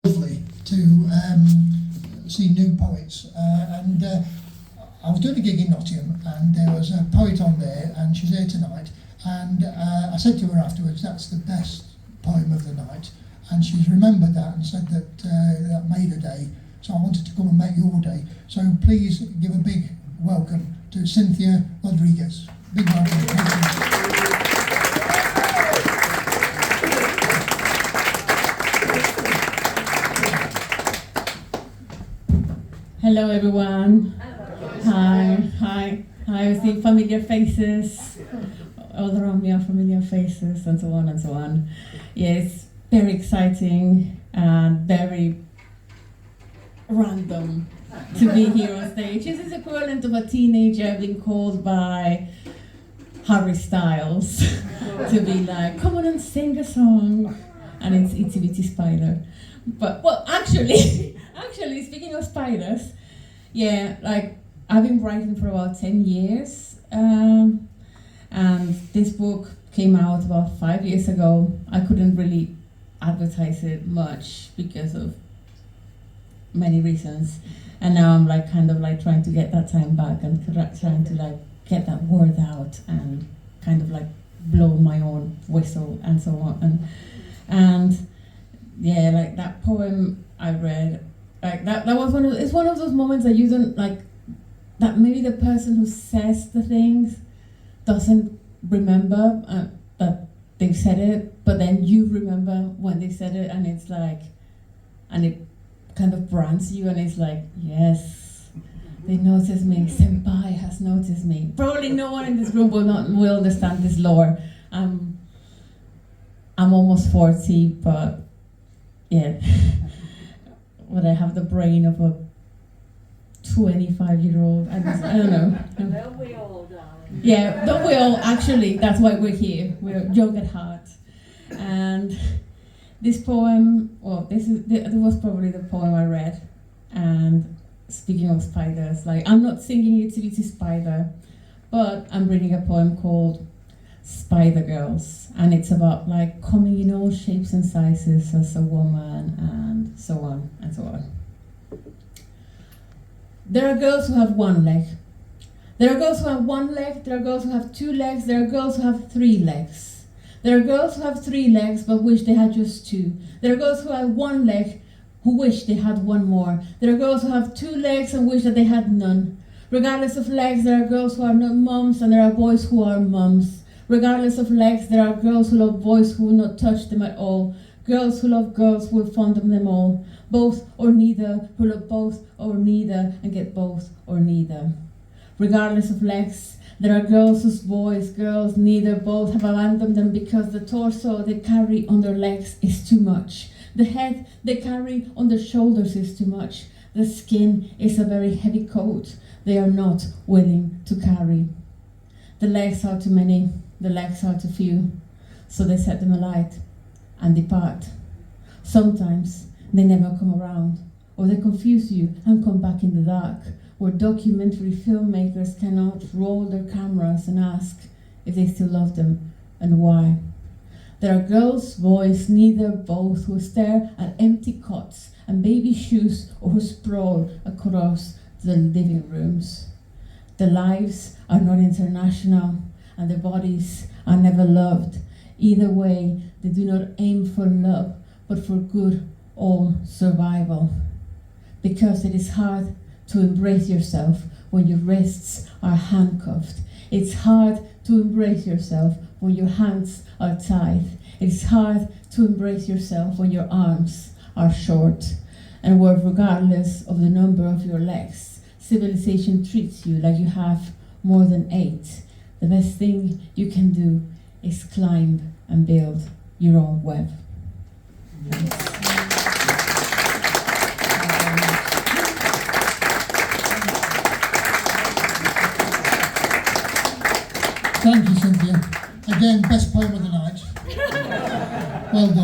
Lovely to see new poets, and I was doing a gig in Nottingham, and there was a poet on there, and she's here tonight, and I said to her afterwards, that's the best poem of the night, and she's remembered that and said that that made her day, so I wanted to come and make your day. So please give a big welcome to Cynthia Rodríguez. Big welcome. Thank you. Hello everyone. Hi. I see familiar faces. All around me are familiar faces, and so on and so on. Yes, very exciting and very random to be here on stage. This is equivalent of a teenager being called by Harry Styles to be like, come on and sing a song, and it's Itsy Bitsy Spider. But well, actually, speaking of spiders, yeah, like I've been writing for about 10 years, and this book came out about 5 years ago. I couldn't really advertise it much because of many reasons, and now I'm like kind of like trying to get that time back and trying to like get that word out and kind of like blow my own whistle and so on, and yeah, like that poem I read, like that was it's one of those moments that you don't like, that maybe the person who says the things doesn't remember that they've said it, but then you remember when they said it, and it's like, and it kind of brands you, and it's like, yes, they noticed me, senpai has noticed me. Probably no one in this room will understand this lore. I'm almost 40, but yeah, but I have the brain of a 25-year-old. I don't know. Don't we all, darling? Yeah, don't we all? Actually, that's why we're here. We're young at heart. And this poem, well, this was probably the poem I read. And speaking of spiders, like I'm not singing Itsy Bitsy Spider, but I'm reading a poem called Spidergirls, and it's about like coming in all shapes and sizes as a woman, and so on and so on. There are girls who have one leg. There are girls who have one leg. There are girls who have two legs. There are girls who have 3 legs. There are girls who have 3 legs but wish they had just 2. There are girls who have 1 leg who wish they had 1 more. There are girls who have 2 legs and wish that they had none. Regardless of legs, there are girls who are not moms, and there are boys who are mums. Regardless of legs, there are girls who love boys who will not touch them at all. Girls who love girls who will fond of them all. Both or neither, who love both or neither and get both or neither. Regardless of legs, there are girls whose boys, girls, neither, both have abandoned them because the torso they carry on their legs is too much. The head they carry on their shoulders is too much. The skin is a very heavy coat they are not willing to carry. The legs are too many. The legs are too few, so they set them alight and depart. Sometimes they never come around, or they confuse you and come back in the dark, where documentary filmmakers cannot roll their cameras and ask if they still love them and why. There are girls, boys, neither, both, who stare at empty cots and baby shoes, or who sprawl across the living rooms. Their lives are not international, and their bodies are never loved. Either way, they do not aim for love, but for good or survival. Because it is hard to embrace yourself when your wrists are handcuffed. It's hard to embrace yourself when your hands are tied. It's hard to embrace yourself when your arms are short, and where regardless of the number of your legs, civilization treats you like you have more than 8. The best thing you can do is climb and build your own web. Thank you, Cynthia. Again, best poem of the night. Well done.